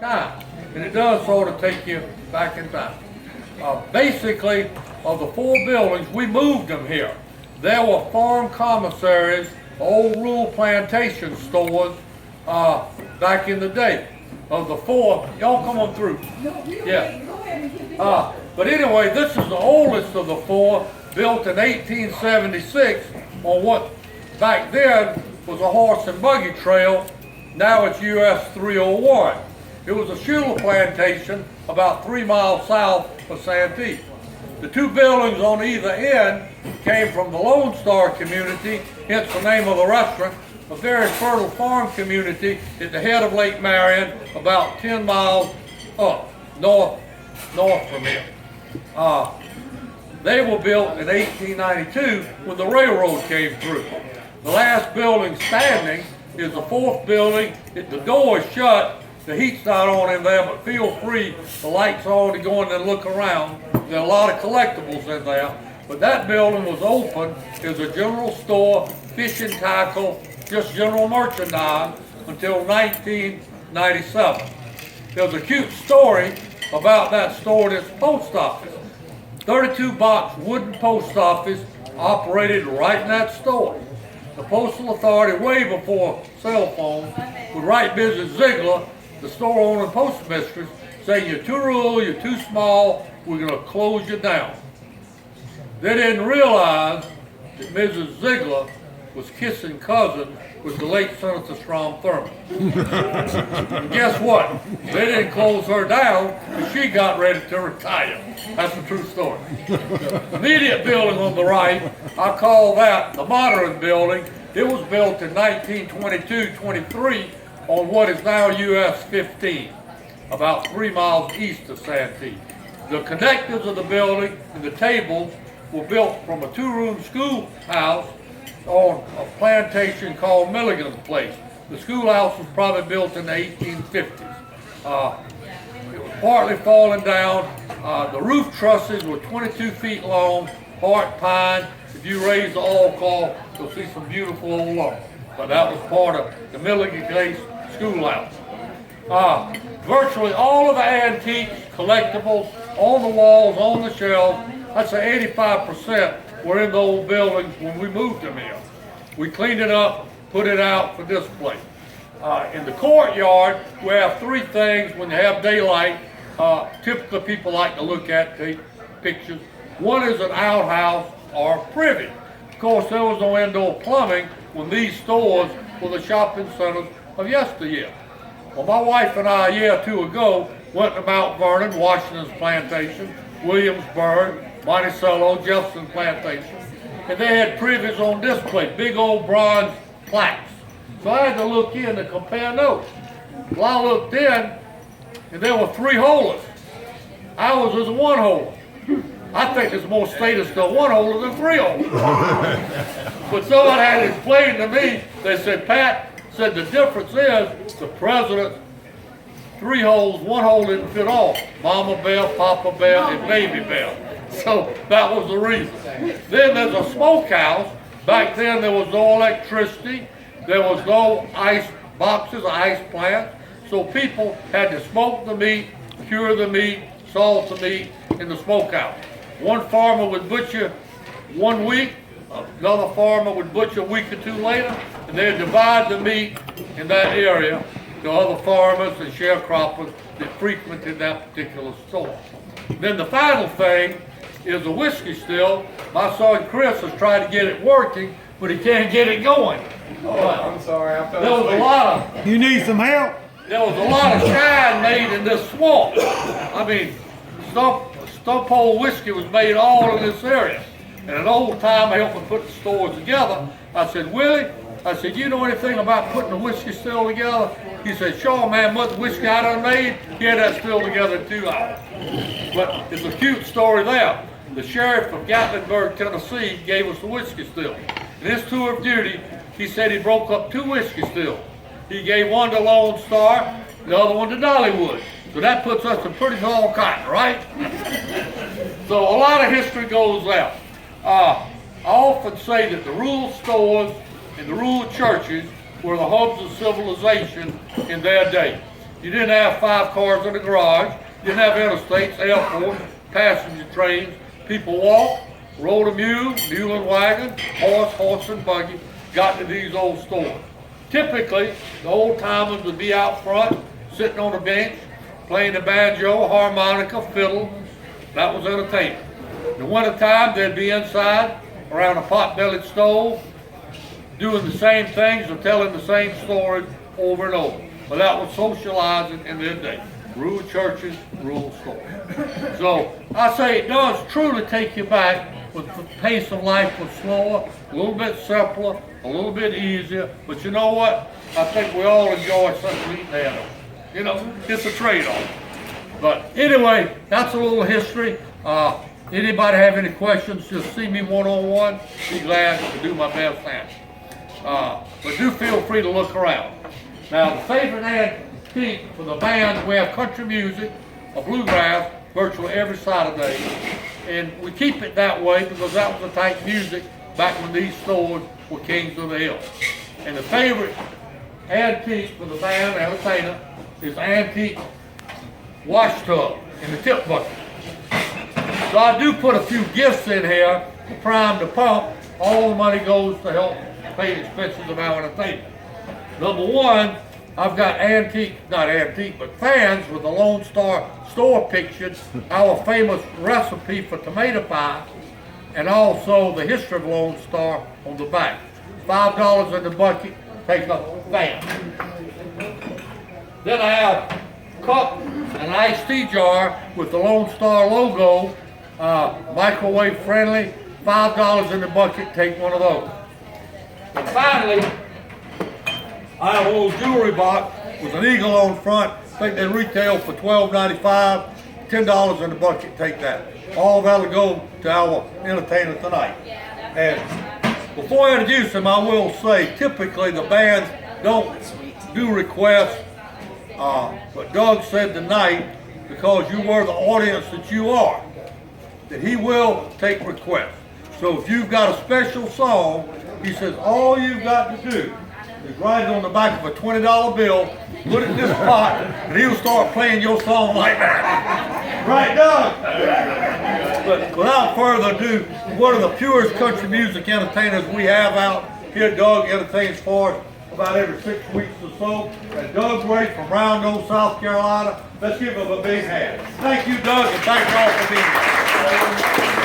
time. And it does sort of take you back in time. Basically, of the 4 buildings, we moved them here. There were farm commissaries, old rural plantation stores back in the day. Of the 4, y'all come on through. Yeah. But anyway, this is the oldest of the 4, built in 1876 on what back then was a horse and buggy trail. Now it's US 301. It was a sugar plantation about 3 miles south of Santee. The 2 buildings on either end came from the Lone Star community, hence the name of the restaurant, a very fertile farm community at the head of Lake Marion, about 10 miles up, north from here. They were built in 1892 when the railroad came through. The last building standing is the 4th building. The door is shut. The heat's not on in there, but feel free. The light's on to go in and look around. There are a lot of collectibles in there. But that building was open as a general store, fishing tackle, just general merchandise until 1997. There's a cute story about that store and its post office. 32-box wooden post office operated right in that store. The Postal Authority, way before cell phones, would write Mrs. Ziegler, the store owner and postmistress, saying, "You're too rural, you're too small, we're going to close you down." They didn't realize that Mrs. Ziegler was kissing cousin with the late Senator Strom Thurmond. And guess what? They didn't close her down, and she got ready to retire. That's a true story. The immediate building on the right, I call that the modern building. It was built in 1922-23 on what is now US 15, about 3 miles east of Santee. The connectors of the building and the tables were built from a 2-room schoolhouse on a plantation called Milligan's Place. The schoolhouse was probably built in the 1850s. It was partly falling down. The roof trusses were 22 feet long, part pine. If you raise the all call, you'll see some beautiful old lumber. But that was part of the Milligan Place schoolhouse. Virtually all of the antiques, collectibles, on the walls, on the shelves, I'd say 85% were in the old buildings when we moved them here. We cleaned it up, put it out for display. In the courtyard, we have 3 things when you have daylight. Typically people like to look at, take pictures. One is an outhouse or privy. Of course, there was no indoor plumbing when these stores were the shopping centers of yesteryear. Well, my wife and I, a year or 2 ago, went to Mount Vernon, Washington's plantation, Williamsburg, Monticello, Jefferson plantation, and they had privies on display, big old bronze plaques. So I had to look in to compare notes. Well, I looked in, and there were 3 holers. Ours was a 1-holer. I think there's more status to a 1-holer than 3 holers. But someone had explained to me, they said, "Pat," said, "the difference is the president's 3 holes, 1 hole didn't fit all. Mama bear, Papa bear, and baby bear." So that was the reason. Then there's a smokehouse. Back then there was no electricity. There was no ice boxes, ice plants. So people had to smoke the meat, cure the meat, salt the meat in the smokehouse. One farmer would butcher 1 week, another farmer would butcher a week or 2 later, and they'd divide the meat in that area to other farmers and sharecroppers that frequented that particular store. Then the final thing is a whiskey still. My son Chris has tried to get it working, but he can't get it going. Oh, I'm sorry. There was a lot of You need some help? There was a lot of shine made in this swamp. I mean, stump hole whiskey was made all in this area. And an old time I helped him put the stores together. I said, "Willie," I said, "you know anything about putting a whiskey still together?" He said, "Sure, man, much whiskey I done made, he had that still together in 2 hours." But it's a cute story there. The sheriff of Gatlinburg, Tennessee, gave us the whiskey still. In his tour of duty, he said he broke up 2 whiskey stills. He gave one to Lone Star, the other one to Dollywood. So that puts us in pretty tall cotton, right? So a lot of history goes there. I often say that the rural stores and the rural churches were the hubs of civilization in their day. You didn't have 5 cars in the garage. You didn't have interstates, airports, passenger trains. People walked, rode a mule and wagon, horse and buggy, got to these old stores. Typically, the old timers would be out front, sitting on a bench, playing the banjo, harmonica, fiddle. That was entertainment. In the winter time, they'd be inside around a pot-bellied stove, doing the same things or telling the same stories over and over. But that was socializing in their day. Rural churches, rural stores. So I say it does truly take you back when the pace of life was slower, a little bit simpler, a little bit easier. But you know what? I think we all enjoy something eating animals. You know, it's a trade-off. But anyway, that's a little history. Anybody have any questions, just see me one-on-one. Be glad to do my best answer. But do feel free to look around. Now, the favorite antique for the band, we have country music, or bluegrass, virtually every Saturday. And we keep it that way because that was the type of music back when these stores were kings of the hill. And the favorite antique for the band, entertainer, is antique wash tub in the tip bucket. So I do put a few gifts in here to prime the pump. All the money goes to help pay the expenses of our entertainment. Number one, I've got not antique, but fans with the Lone Star store pictured, our famous recipe for tomato pie, and also the history of Lone Star on the back. $5 in the bucket, take a fan. Then I have a cup, an iced tea jar with the Lone Star logo, microwave friendly, $5 in the bucket, take one of those. And finally, I have a little jewelry box with an eagle on front. I think they retail for $12.95, $10 in the bucket, take that. All that'll go to our entertainer tonight. And before I introduce him, I will say, typically the bands don't do requests, but Doug said tonight, because you were the audience that you are, that he will take requests. So if you've got a special song, he says all you've got to do is write it on the back of a $20 bill, put it in this pot, and he'll start playing your song like that. Right, Doug? But without further ado, one of the purest country music entertainers we have out here. Doug entertains for us about every 6 weeks or so. And Doug Ray from Round, South Carolina. Let's give him a big hand. Thank you, Doug, and thank you all for being here.